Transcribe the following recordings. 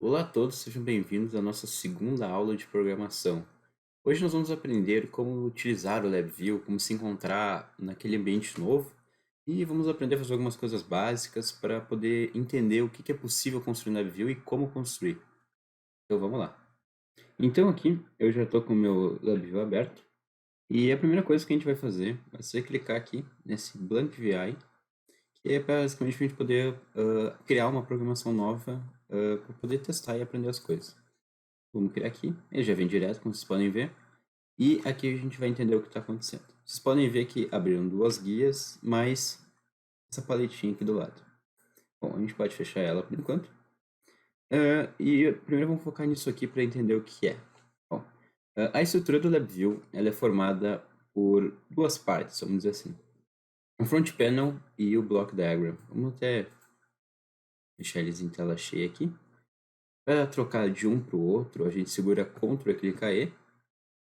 Olá a todos, sejam bem-vindos à nossa segunda aula de programação. Hoje nós vamos aprender como utilizar o LabVIEW, como se encontrar naquele ambiente novo e vamos aprender a fazer algumas coisas básicas para poder entender o que é possível construir no LabVIEW e como construir. Então vamos lá. Então aqui eu já estou com o meu LabVIEW aberto e a primeira coisa que a gente vai fazer vai ser clicar aqui nesse Blank VI, que é basicamente para a gente poder criar uma programação nova para poder testar e aprender as coisas. Vamos criar aqui, ele já vem direto, como vocês podem ver. E aqui a gente vai entender o que está acontecendo. Vocês podem ver que abriram duas guias, mais essa paletinha aqui do lado. Bom, a gente pode fechar ela por enquanto. E primeiro vamos focar nisso aqui para entender o que é. Bom, a estrutura do LabVIEW ela é formada por duas partes, vamos dizer assim. O front panel e o block diagram. Vamos até deixar eles em tela cheia aqui. Para trocar de um para o outro, a gente segura Ctrl e clica E.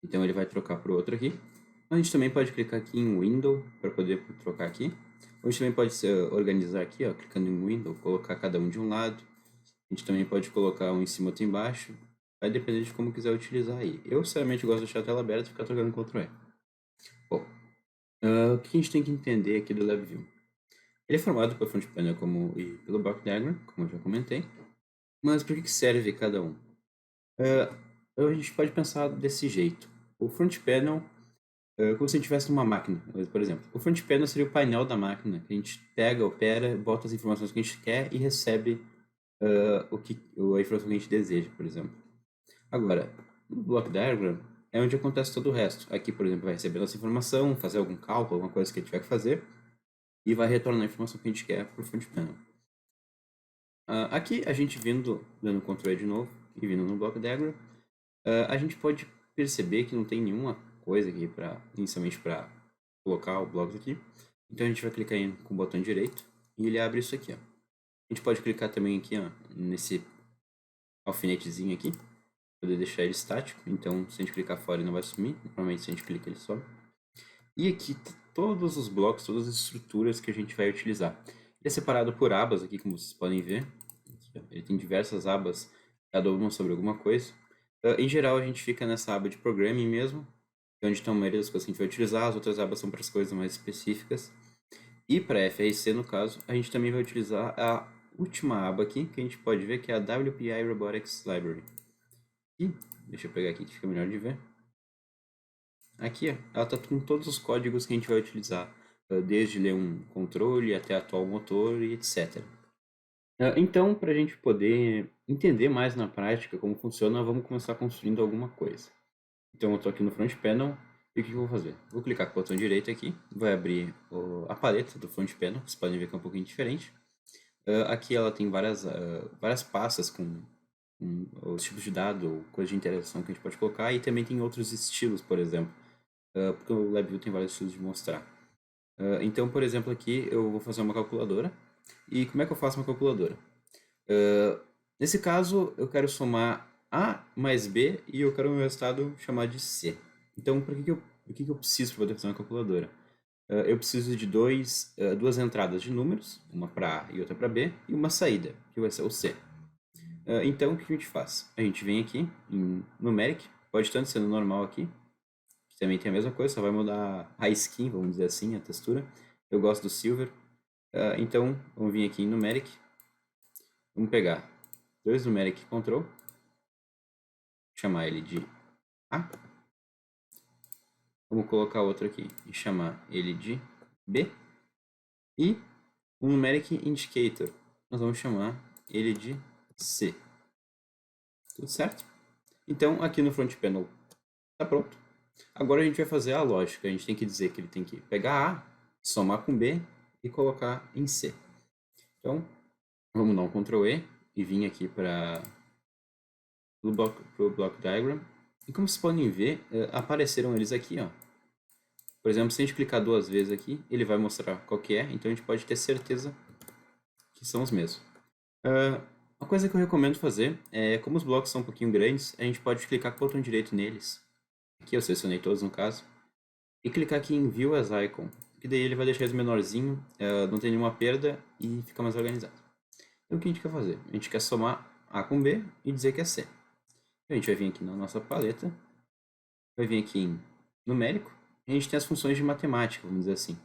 Então ele vai trocar para o outro aqui. A gente também pode clicar aqui em Window para poder trocar aqui. A gente também pode organizar aqui, ó, clicando em Window, colocar cada um de um lado. A gente também pode colocar um em cima e outro embaixo. Vai depender de como quiser utilizar aí. Eu, sinceramente, gosto de deixar a tela aberta e ficar trocando Ctrl E. Bom, o que a gente tem que entender aqui do LabVIEW? Ele é formado pelo front panel e pelo block diagram, como eu já comentei. Mas para que serve cada um? A gente pode pensar desse jeito. O front panel como se a gente estivesse numa máquina, por exemplo. O front panel seria o painel da máquina, que a gente pega, opera, bota as informações que a gente quer e recebe a informação que a gente deseja, por exemplo. Agora, no block diagram é onde acontece todo o resto. Aqui, por exemplo, vai receber nossa informação, fazer algum cálculo, alguma coisa que a gente tiver que fazer, e vai retornar a informação que a gente quer para o front panel. Aqui, a gente dando Ctrl E de novo, e vindo no block diagram, a gente pode perceber que não tem nenhuma coisa aqui inicialmente para colocar o blocos aqui. Então a gente vai clicar com o botão direito e ele abre isso aqui, ó. A gente pode clicar também aqui, ó, nesse alfinetezinho aqui, poder deixar ele estático. Então se a gente clicar fora ele não vai sumir, normalmente se a gente clica ele sobe. E aqui todos os blocos, todas as estruturas que a gente vai utilizar. Ele é separado por abas aqui, como vocês podem ver. Ele tem diversas abas, cada uma sobre alguma coisa. Em geral, a gente fica nessa aba de Programming mesmo, que é onde estão a maioria das coisas que a gente vai utilizar. As outras abas são para as coisas mais específicas. E para FRC, no caso, a gente também vai utilizar a última aba aqui, que a gente pode ver que é a WPI Robotics Library. E, deixa eu pegar aqui que fica melhor de ver. Aqui, ela está com todos os códigos que a gente vai utilizar, desde ler um controle até atuar o motor e etc. Então, para a gente poder entender mais na prática como funciona, vamos começar construindo alguma coisa. Então, eu estou aqui no Front Panel e o que eu vou fazer? Vou clicar com o botão direito aqui, vai abrir a paleta do Front Panel, vocês podem ver que é um pouquinho diferente. Aqui ela tem várias pastas com os tipos de dado ou coisas de interação que a gente pode colocar e também tem outros estilos, por exemplo, porque o LabVIEW tem vários estilos de mostrar. Então, por exemplo, aqui eu vou fazer uma calculadora. E como é que eu faço uma calculadora? Nesse caso, eu quero somar A mais B e eu quero o meu resultado chamar de C. Então, o que eu preciso para poder fazer uma calculadora? Eu preciso de duas entradas de números, uma para A e outra para B, e uma saída, que vai ser o C. Então, o que a gente faz? A gente vem aqui em Numeric, pode tanto ser no normal aqui, que também tem a mesma coisa, só vai mudar a skin, vamos dizer assim, a textura. Eu gosto do Silver. Então, vamos vir aqui em Numeric. Vamos pegar dois Numeric Control, chamar ele de A. Vamos colocar outro aqui e chamar ele de B. E o Numeric Indicator, nós vamos chamar ele de C. Tudo certo? Então, aqui no Front Panel está pronto. Agora a gente vai fazer a lógica. A gente tem que dizer que ele tem que pegar A, somar com B e colocar em C. Então, vamos dar um Ctrl E e vir aqui para o block diagram. E como vocês podem ver, apareceram eles aqui, ó. Por exemplo, se a gente clicar duas vezes aqui, ele vai mostrar qual que é, então a gente pode ter certeza que são os mesmos. Uma coisa que eu recomendo fazer é, como os blocos são um pouquinho grandes, a gente pode clicar com o botão direito neles. Aqui eu selecionei todos no caso. E clicar aqui em View as Icon, que daí ele vai deixar eles menorzinho, não tem nenhuma perda e fica mais organizado. Então o que a gente quer fazer? A gente quer somar A com B e dizer que é C. Então, a gente vai vir aqui na nossa paleta, vai vir aqui em numérico, e a gente tem as funções de matemática, vamos dizer assim.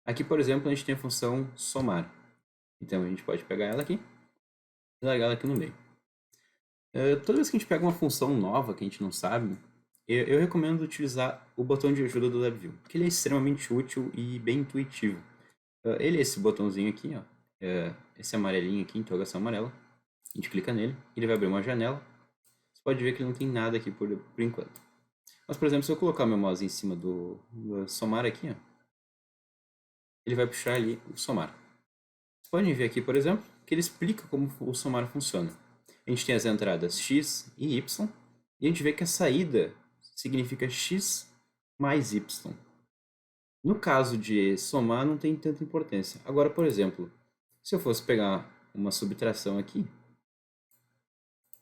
Aqui, por exemplo, a gente tem a função somar. Então, a gente pode pegar ela aqui e largar ela aqui no meio. Toda vez que a gente pega uma função nova que a gente não sabe, eu recomendo utilizar o botão de ajuda do LabVIEW, porque ele é extremamente útil e bem intuitivo. Ele é esse botãozinho aqui, ó, esse amarelinho aqui, interrogação amarela. A gente clica nele, ele vai abrir uma janela. Você pode ver que ele não tem nada aqui por enquanto. Mas, por exemplo, se eu colocar meu mouse em cima do somar aqui, ó, ele vai puxar ali o somar. Vocês podem ver aqui, por exemplo, que ele explica como o somar funciona. A gente tem as entradas x e y, e a gente vê que a saída significa x mais y. No caso de somar, não tem tanta importância. Agora, por exemplo, se eu fosse pegar uma subtração aqui,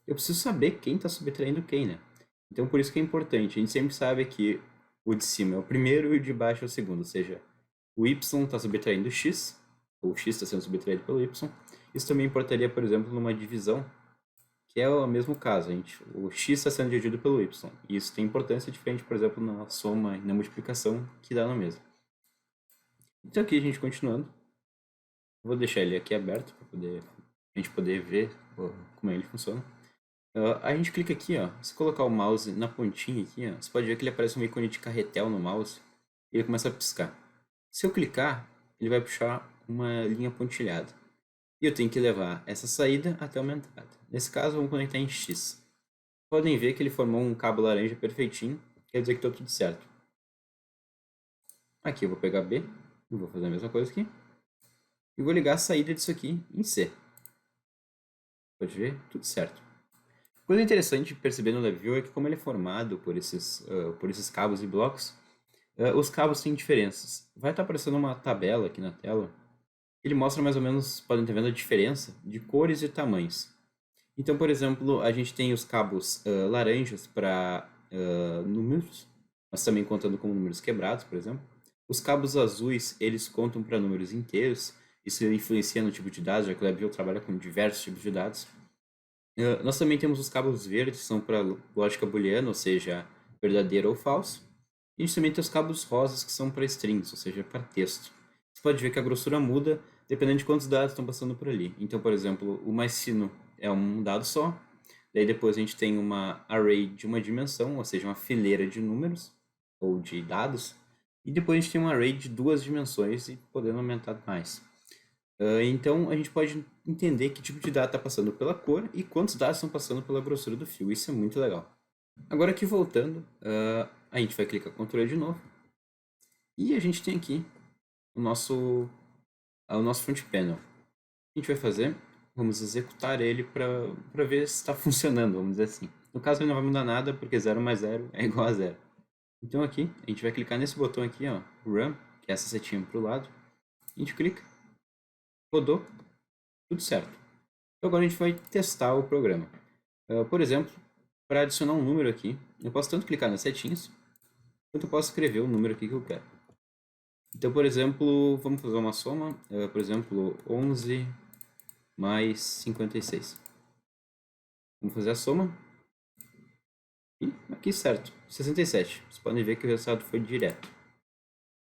eu preciso saber quem está subtraindo quem, né? Então, por isso que é importante. A gente sempre sabe que o de cima é o primeiro e o de baixo é o segundo. Ou seja, o y está subtraindo o x, ou o x está sendo subtraído pelo y. Isso também importaria, por exemplo, numa divisão, que é o mesmo caso. O x está sendo dividido pelo y. E isso tem importância diferente, por exemplo, na soma e na multiplicação, que dá no mesmo. Então, aqui a gente continuando. Vou deixar ele aqui aberto para a gente poder ver como ele funciona. A gente clica aqui, ó, se colocar o mouse na pontinha aqui, ó, você pode ver que ele aparece um ícone de carretel no mouse e ele começa a piscar. Se eu clicar, ele vai puxar uma linha pontilhada. E eu tenho que levar essa saída até uma entrada. Nesse caso, vamos conectar em X. Podem ver que ele formou um cabo laranja perfeitinho, quer dizer que está tudo certo. Aqui eu vou pegar B, e vou fazer a mesma coisa aqui. E vou ligar a saída disso aqui em C. Pode ver? Tudo certo. Coisa interessante de perceber no LabVIEW é que como ele é formado por esses cabos e blocos, os cabos têm diferenças. Vai estar aparecendo uma tabela aqui na tela. Ele mostra mais ou menos, podem estar vendo a diferença de cores e tamanhos. Então, por exemplo, a gente tem os cabos laranjas para números, mas também contando como números quebrados, por exemplo. Os cabos azuis, eles contam para números inteiros. Isso influencia no tipo de dados, já que o LabVIEW trabalha com diversos tipos de dados. Nós também temos os cabos verdes, que são para lógica booleana, ou seja, verdadeiro ou falso. E a gente também tem os cabos rosas, que são para strings, ou seja, para texto. Você pode ver que a grossura muda dependendo de quantos dados estão passando por ali. Então, por exemplo, o mais fino é um dado só. Daí depois a gente tem uma array de uma dimensão, ou seja, uma fileira de números ou de dados. E depois a gente tem um array de duas dimensões e podendo aumentar mais. Então a gente pode entender que tipo de dado está passando pela cor e quantos dados estão passando pela grossura do fio. Isso é muito legal. Agora aqui voltando, a gente vai clicar Ctrl de novo. E a gente tem aqui o nosso front panel. O que a gente vai fazer? Vamos executar ele para ver se está funcionando, vamos dizer assim. No caso ele não vai mudar nada porque 0 mais 0 é igual a 0. Então aqui a gente vai clicar nesse botão aqui, ó, Run, que é essa setinha para o lado. A gente clica. Rodou, tudo certo. Então agora a gente vai testar o programa. Por exemplo, para adicionar um número aqui, eu posso tanto clicar nas setinhas, quanto eu posso escrever o número aqui que eu quero. Então, por exemplo, vamos fazer uma soma, por exemplo, 11 mais 56. Vamos fazer a soma. E aqui certo, 67. Vocês podem ver que o resultado foi direto.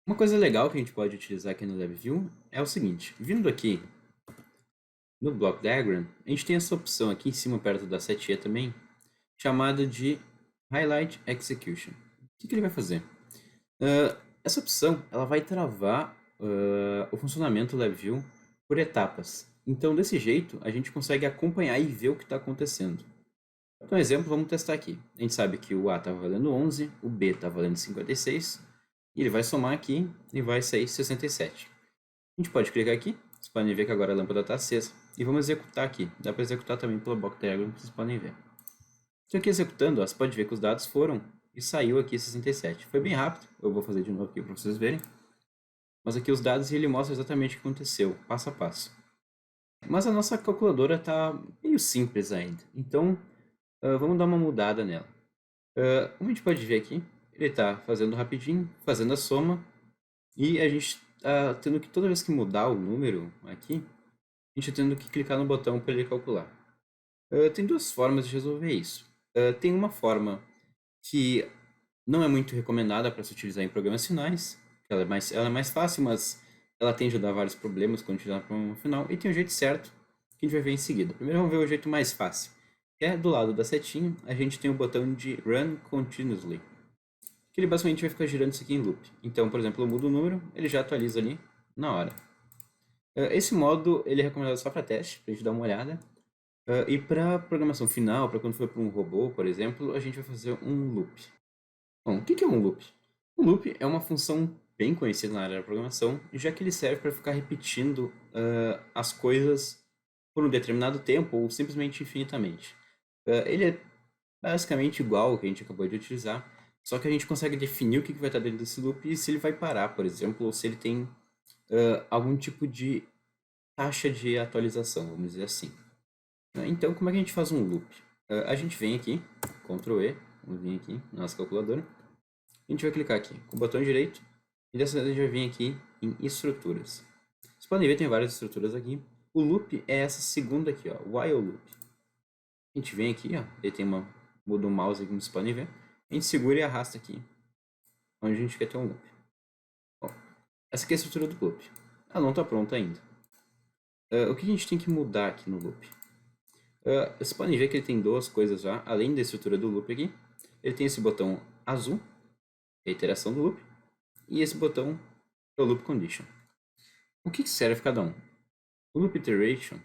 Uma coisa legal que a gente pode utilizar aqui no LabVIEW é o seguinte, vindo aqui no Block Diagram, a gente tem essa opção aqui em cima, perto da setinha também, chamada de Highlight Execution. O que ele vai fazer? Essa opção ela vai travar o funcionamento do LabVIEW por etapas. Então, desse jeito, a gente consegue acompanhar e ver o que está acontecendo. Então, exemplo, vamos testar aqui. A gente sabe que o A está valendo 11, o B está valendo 56, e ele vai somar aqui e vai sair 67. A gente pode clicar aqui, vocês podem ver que agora a lâmpada está acesa, e vamos executar aqui. Dá para executar também pelo Block Diagram, vocês podem ver. Então aqui executando, ó, você pode ver que os dados foram e saiu aqui 67. Foi bem rápido, eu vou fazer de novo aqui para vocês verem. Mas aqui os dados e ele mostra exatamente o que aconteceu, passo a passo. Mas a nossa calculadora está meio simples ainda, então vamos dar uma mudada nela. Como a gente pode ver aqui, ele está fazendo rapidinho, fazendo a soma, e a gente está tendo que, toda vez que mudar o número aqui, a gente está tendo que clicar no botão para ele calcular. Tem duas formas de resolver isso. Tem uma forma que não é muito recomendada para se utilizar em programas finais. Ela é mais fácil, mas ela tende a dar vários problemas quando utilizar no programa final. E tem um jeito certo que a gente vai ver em seguida. Primeiro vamos ver o jeito mais fácil. Que é do lado da setinha, a gente tem o botão de Run Continuously. Que ele basicamente vai ficar girando isso aqui em loop. Então, por exemplo, eu mudo o número, ele já atualiza ali na hora. Esse modo ele é recomendado só para teste, para a gente dar uma olhada. E para programação final, para quando for para um robô, por exemplo, a gente vai fazer um loop. Bom, o que é um loop? Um loop é uma função bem conhecida na área da programação, já que ele serve para ficar repetindo as coisas por um determinado tempo ou simplesmente infinitamente. Ele é basicamente igual ao que a gente acabou de utilizar, só que a gente consegue definir o que vai estar dentro desse loop e se ele vai parar, por exemplo, ou se ele tem algum tipo de taxa de atualização, vamos dizer assim. Então, como é que a gente faz um loop? A gente vem aqui, Ctrl E, vamos vir aqui na nossa calculadora. A gente vai clicar aqui com o botão direito e dessa vez a gente vai vir aqui em estruturas. Vocês podem ver, tem várias estruturas aqui. O loop é essa segunda aqui, ó, while loop. A gente vem aqui, ó, ele tem muda o mouse aqui, como vocês podem ver. A gente segura e arrasta aqui, onde a gente quer ter um loop. Bom, essa aqui é a estrutura do loop. Ela não está pronta ainda. O que a gente tem que mudar aqui no loop? Vocês podem ver que ele tem duas coisas já, além da estrutura do loop aqui. Ele tem esse botão azul, que é a iteração do loop, e esse botão é o loop condition. O que serve cada um? O loop iteration,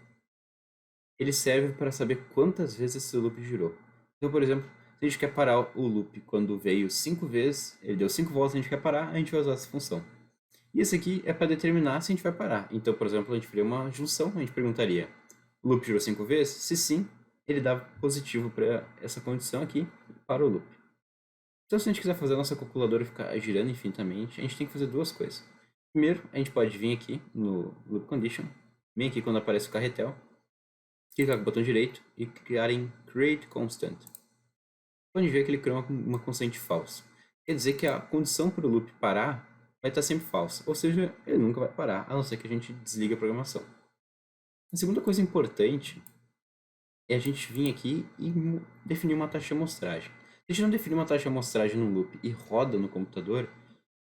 ele serve para saber quantas vezes esse loop girou. Então, por exemplo, se a gente quer parar o loop quando veio 5 vezes, ele deu 5 voltas, a gente quer parar, a gente vai usar essa função. E esse aqui é para determinar se a gente vai parar. Então, por exemplo, a gente faria uma junção, a gente perguntaria: o loop girou 5 vezes? Se sim, ele dá positivo para essa condição aqui para o loop. Então, se a gente quiser fazer a nossa calculadora ficar girando infinitamente, a gente tem que fazer duas coisas. Primeiro, a gente pode vir aqui no Loop Condition, bem aqui quando aparece o carretel, clicar com o botão direito e criar em Create Constant. Pode ver que ele criou uma constante falsa. Quer dizer que a condição para o loop parar vai estar sempre falsa, ou seja, ele nunca vai parar, a não ser que a gente desligue a programação. A segunda coisa importante é a gente vir aqui e definir uma taxa de amostragem. Se a gente não definir uma taxa de amostragem no loop e roda no computador,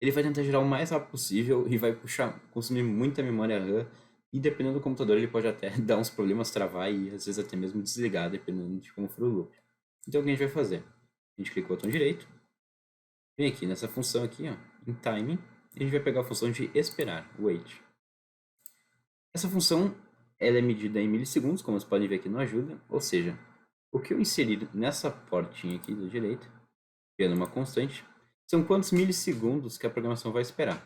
ele vai tentar girar o mais rápido possível e vai consumir muita memória RAM. E dependendo do computador, ele pode até dar uns problemas, travar e às vezes até mesmo desligar, dependendo de como for o loop. Então o que a gente vai fazer? A gente clica no botão direito, vem aqui nessa função aqui, ó, em timing, e a gente vai pegar a função de esperar, wait. Essa função ela é medida em milissegundos, como vocês podem ver aqui no ajuda, ou seja, o que eu inserir nessa portinha aqui da direita, criando uma constante, são quantos milissegundos que a programação vai esperar.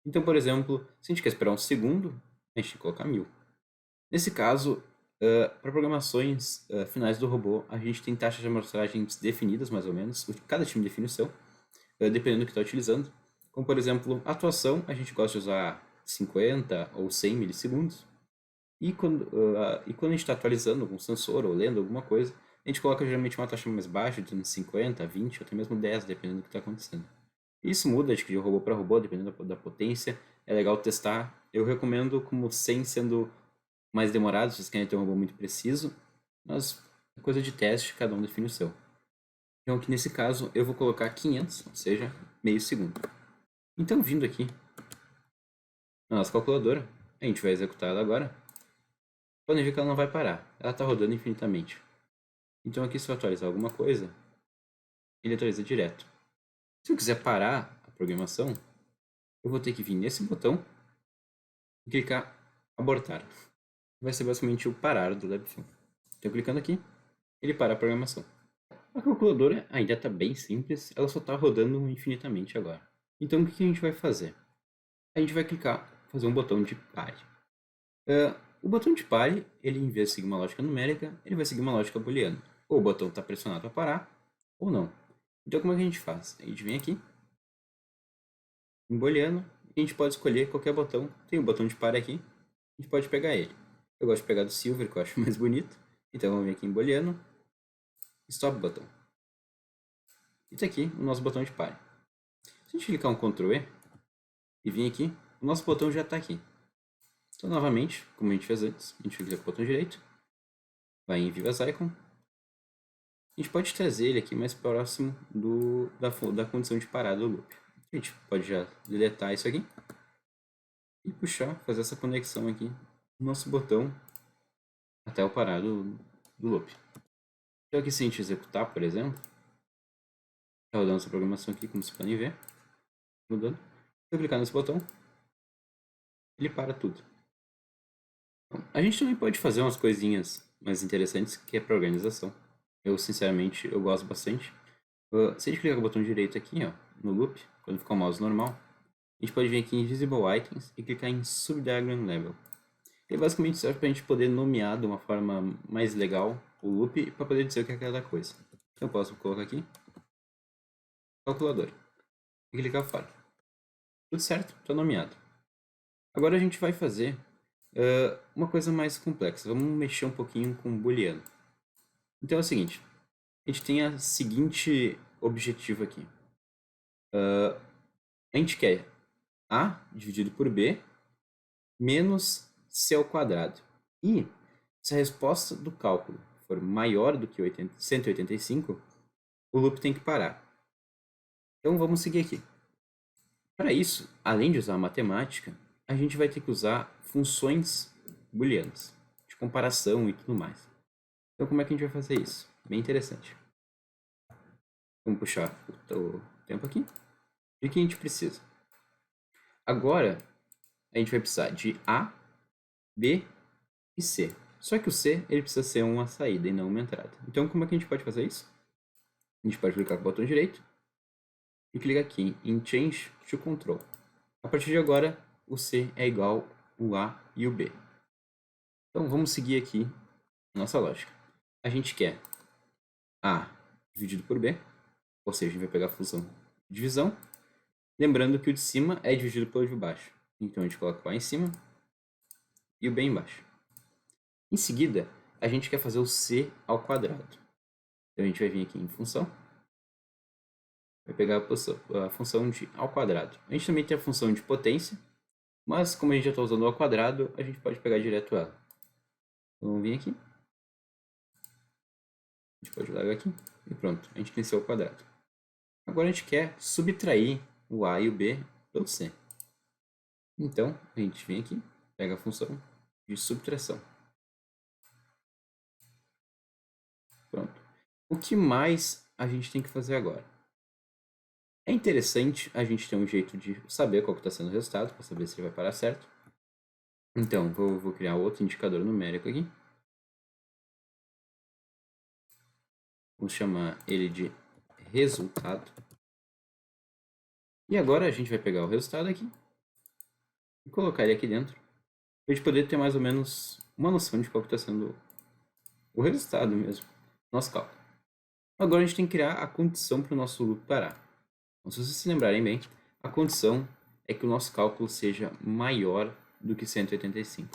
Então, por exemplo, se a gente quer esperar um segundo, a gente tem que colocar 1000. Nesse caso, para programações finais do robô, a gente tem taxas de amostragens definidas, mais ou menos. Cada time define o seu, dependendo do que está utilizando. Como, por exemplo, atuação, a gente gosta de usar 50 ou 100 milissegundos. E quando a gente está atualizando algum sensor ou lendo alguma coisa, a gente coloca geralmente uma taxa mais baixa, de 50, 20 ou até mesmo 10, dependendo do que está acontecendo. Isso muda de robô para robô, dependendo da potência. É legal testar. Eu recomendo como 100 sendo mais demorado, se vocês querem ter um robô muito preciso. Mas é coisa de teste, cada um define o seu. Então aqui nesse caso eu vou colocar 500, ou seja, meio segundo. Então vindo aqui na nossa calculadora, a gente vai executar ela agora. Podem ver que ela não vai parar, ela está rodando infinitamente. Então aqui se eu atualizar alguma coisa, ele atualiza direto. Se eu quiser parar a programação, eu vou ter que vir nesse botão e clicar abortar. Vai ser basicamente o parar do LabVIEW. Então clicando aqui, ele para a programação. A calculadora ainda está bem simples, ela só está rodando infinitamente agora. Então o que a gente vai fazer? A gente vai clicar, fazer um botão de pare. O botão de pare, ele em vez de seguir uma lógica numérica, ele vai seguir uma lógica booleana. Ou o botão está pressionado para parar, ou não. Então como é que a gente faz? A gente vem aqui, em booleano, e a gente pode escolher qualquer botão. Tem o botão de pare aqui, a gente pode pegar ele. Eu gosto de pegar do silver, que eu acho mais bonito. Então vamos vir aqui em booleano, stop button. E tá aqui o nosso botão de pare. Se a gente clicar um Ctrl E e vir aqui, o nosso botão já está aqui. Então novamente, como a gente fez antes, a gente clica com o botão direito, vai em View as Icon. A gente pode trazer ele aqui mais próximo da condição de parada do loop. A gente pode já deletar isso aqui e puxar, fazer essa conexão aqui no nosso botão até o parado do loop. Então aqui se a gente executar, por exemplo, está rodando essa programação aqui, como vocês podem ver, mudando. Se eu clicar nesse botão, ele para tudo. Então, a gente também pode fazer umas coisinhas mais interessantes, que é para organização. Eu, sinceramente, eu gosto bastante. Se a gente clicar com o botão direito aqui, ó, no loop, quando ficar o mouse normal, a gente pode vir aqui em Visible Items e clicar em Subdiagram Level. Ele basicamente serve para a gente poder nomear de uma forma mais legal o loop para poder dizer o que é cada coisa. Então eu posso colocar aqui, calculador, e clicar fora. Tudo certo, está nomeado. Agora a gente vai fazer uma coisa mais complexa. Vamos mexer um pouquinho com booleano. Então é o seguinte, a gente tem a seguinte objetivo aqui. A gente quer A dividido por B menos C ao quadrado. E se a resposta do cálculo for maior do que 185, o loop tem que parar. Então vamos seguir aqui. Para isso, além de usar a matemática, a gente vai ter que usar funções booleanas, de comparação e tudo mais. Então como é que a gente vai fazer isso? Bem interessante. Vamos puxar o tempo aqui. E o que a gente precisa? Agora, a gente vai precisar de A, B e C. Só que o C ele precisa ser uma saída e não uma entrada. Então como é que a gente pode fazer isso? A gente pode clicar com o botão direito e clicar aqui em Change to Control. A partir de agora, o C é igual ao A e o B. Então vamos seguir aqui nossa lógica. A gente quer A dividido por B, ou seja, a gente vai pegar a função de divisão, lembrando que o de cima é dividido pelo de baixo. Então a gente coloca o A em cima e o B embaixo. Em seguida, a gente quer fazer o C ao quadrado. Então a gente vai vir aqui em função, vai pegar a função de ao quadrado. A gente também tem a função de potência, mas como a gente já está usando o ao quadrado, a gente pode pegar direto ela. Então vamos vir aqui. A gente pode largar aqui e pronto, a gente tem C ao quadrado. Agora a gente quer subtrair o A e o B pelo C. Então a gente vem aqui, pega a função de subtração. Pronto. O que mais a gente tem que fazer agora? É interessante a gente ter um jeito de saber qual está sendo o resultado, para saber se ele vai parar certo. Então, vou criar outro indicador numérico aqui. Vamos chamar ele de resultado. E agora a gente vai pegar o resultado aqui e colocar ele aqui dentro, para a gente poder ter mais ou menos uma noção de qual está sendo o resultado mesmo, nosso cálculo. Agora a gente tem que criar a condição para o nosso loop parar. Então, se vocês se lembrarem bem, a condição é que o nosso cálculo seja maior do que 185.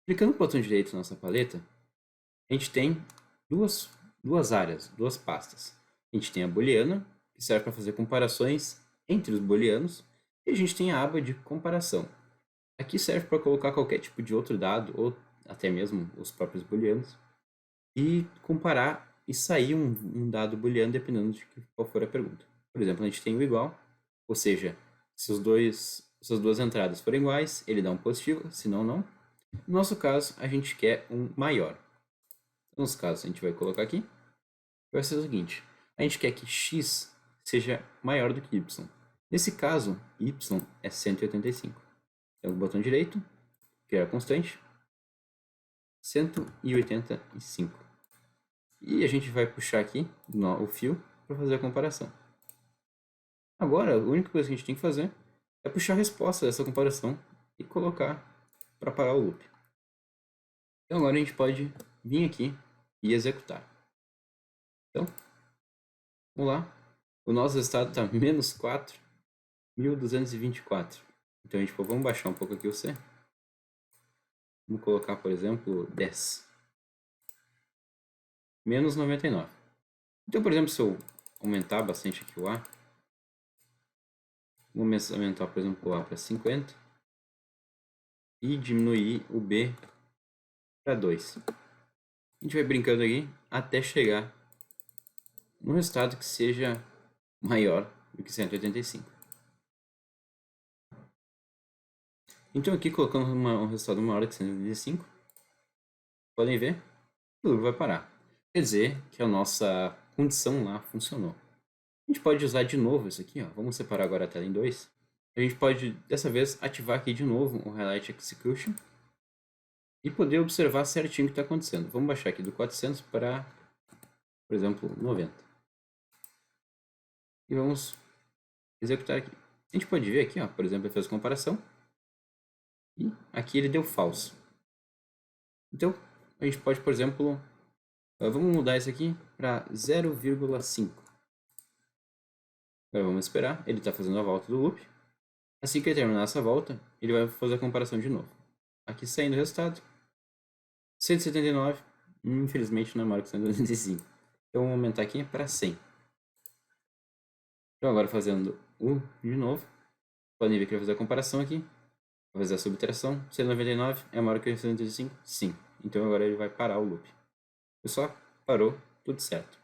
Clicando no botão direito na nossa paleta, a gente tem duas áreas, duas pastas. A gente tem a booleana, que serve para fazer comparações entre os booleanos, e a gente tem a aba de comparação. Aqui serve para colocar qualquer tipo de outro dado, ou até mesmo os próprios booleanos, e comparar e sair um dado booleano dependendo de qual for a pergunta. Por exemplo, a gente tem o igual, ou seja, se as duas entradas forem iguais, ele dá um positivo, senão não. No nosso caso, a gente quer um maior. No nosso caso, a gente vai colocar aqui, vai ser o seguinte, a gente quer que x seja maior do que y. Nesse caso, y é 185. Então, o botão direito, criar constante, 185. E a gente vai puxar aqui o fio para fazer a comparação. Agora, a única coisa que a gente tem que fazer é puxar a resposta dessa comparação e colocar para parar o loop. Então agora a gente pode vir aqui e executar. Então, vamos lá. O nosso resultado está menos 4.224. Então a gente vamos baixar um pouco aqui o C. Vamos colocar, por exemplo, 10. Menos 99. Então, por exemplo, se eu aumentar bastante aqui o A, vou aumentar, por exemplo, o A para 50 e diminuir o B para 2. gente vai brincando aqui até chegar num resultado que seja maior do que 185. Então aqui colocando um resultado maior que 185, podem ver que o loop vai parar. Quer dizer que a nossa condição lá funcionou. A gente pode usar de novo isso aqui, ó. Vamos separar agora a tela em dois. A gente pode, dessa vez, ativar aqui de novo o Highlight Execution e poder observar certinho o que está acontecendo. Vamos baixar aqui do 400 para, por exemplo, 90. E vamos executar aqui. A gente pode ver aqui, ó, por exemplo, ele fez a comparação e aqui ele deu falso. Então, a gente pode, por exemplo, vamos mudar isso aqui para 0,5. Agora vamos esperar, ele está fazendo a volta do loop. Assim que ele terminar essa volta, ele vai fazer a comparação de novo. Aqui saindo o resultado, 179, infelizmente não é maior que 185. Então vamos aumentar aqui para 100. Então agora fazendo o de novo, podem ver que ele vai fazer a comparação aqui, vai fazer a subtração, 199 é maior que 185? Sim. Então agora ele vai parar o loop. Pessoal, parou, tudo certo.